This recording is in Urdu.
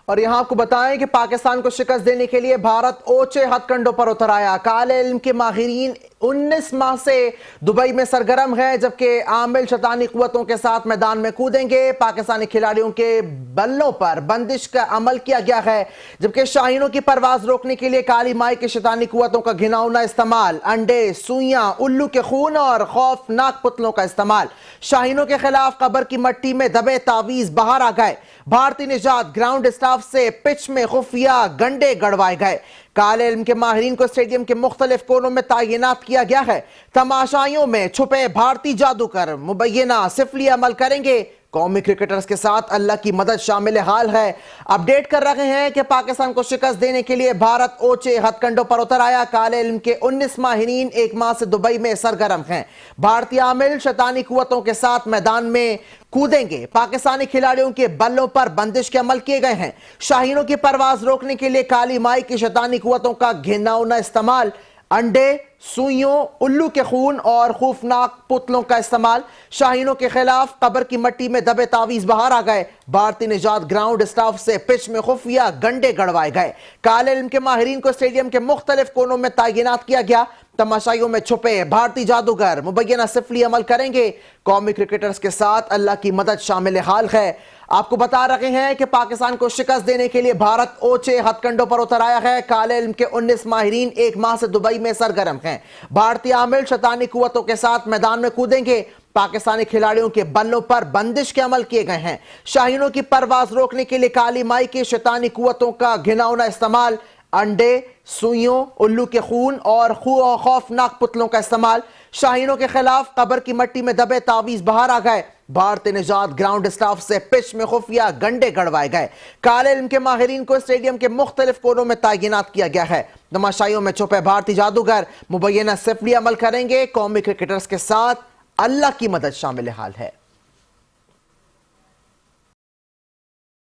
اور یہاں آپ کو بتائیں کہ پاکستان کو شکست دینے کے لیے بھارت اونچے ہتھ کنڈوں پر اتر آیا۔ کالے علم کے ماہرین 19 ماہ سے دبئی میں سرگرم ہیں، جبکہ عامل شیطانی قوتوں کے ساتھ میدان میں کودیں گے۔ پاکستانی کھلاڑیوں کے بلوں پر بندش کا عمل کیا گیا ہے، جبکہ شاہینوں کی پرواز روکنے کے لیے کالی مائی کے شیطانی قوتوں کا گھناؤنا استعمال، انڈے، سوئیاں، الو کے خون اور خوفناک پتلوں کا استعمال۔ شاہینوں کے خلاف قبر کی مٹی میں دبے تعویذ باہر آ گئے۔ بھارتی نژاد گراؤنڈ اسٹاف سے پچ میں خفیہ گنڈے گڑوائے گئے۔ کالے علم کے ماہرین کو اسٹیڈیم کے مختلف کونوں میں تعینات کیا گیا ہے۔ تماشائیوں میں چھپے بھارتی جادوگر مبینہ سفلی عمل کریں گے۔ قومی کرکٹرز کے ساتھ اللہ کی مدد شامل حال ہے۔ اپڈیٹ کر رہے ہیں کہ پاکستان کو شکست دینے کے لیے بھارت اونچے ہتھ کنڈوں پر اتر آیا۔ کالے علم کے 19 ماہرین 1 ماہ سے دبئی میں سرگرم ہیں۔ بھارتی عامل شیطانی قوتوں کے ساتھ میدان میں کودیں گے۔ پاکستانی کھلاڑیوں کے بلوں پر بندش کے عمل کیے گئے ہیں۔ شاہینوں کی پرواز روکنے کے لیے کالی مائی کی شیطانی قوتوں کا گھناؤنا استعمال، انڈے، سوئیوں، الو کے خون اور خوفناک پتلوں کا استعمال۔ شاہینوں کے خلاف قبر کی مٹی میں دبے تعویذ باہر آ گئے۔ بھارتی نژاد گراؤنڈ اسٹاف سے پچ میں خفیہ گنڈے گڑوائے گئے۔ کالے علم کے ماہرین کو اسٹیڈیم کے مختلف کونوں میں تعینات کیا گیا۔ تماشائیوں میں چھپے بھارتی جادوگر مبینہ سفلی عمل کریں گے۔ قومی کرکٹرز کے ساتھ اللہ کی مدد شامل حال ہے۔ آپ کو بتا رہے ہیں کہ پاکستان کو شکست دینے کے لیے بھارت اونچے ہتھ کنڈوں پر اتر آیا ہے۔ کالے علم کے 19 ماہرین 1 ماہ سے دبئی میں سرگرم ہیں۔ بھارتی عامل شیطانی قوتوں کے ساتھ میدان میں کودیں گے۔ پاکستانی کھلاڑیوں کے بلوں پر بندش کے عمل کیے گئے ہیں۔ شاہینوں کی پرواز روکنے کے لیے کالی مائی کے شیطانی قوتوں کا گھناؤنا استعمال، انڈے، سوئیوں، الو کے خون اور خوفناک پتلوں کا استعمال۔ شاہینوں کے خلاف قبر کی مٹی میں دبے تعویذ باہر آ گئے۔ بھارتی نژاد گراؤنڈ اسٹاف سے پچ میں خفیہ گنڈے گڑوائے گئے۔ کالے علم کے ماہرین کو اسٹیڈیم کے مختلف کونوں میں تعینات کیا گیا ہے۔ تماشائیوں میں چھپے بھارتی جادوگر مبینہ سفلی عمل کریں گے۔ قومی کرکٹرز کے ساتھ اللہ کی مدد شامل حال ہے۔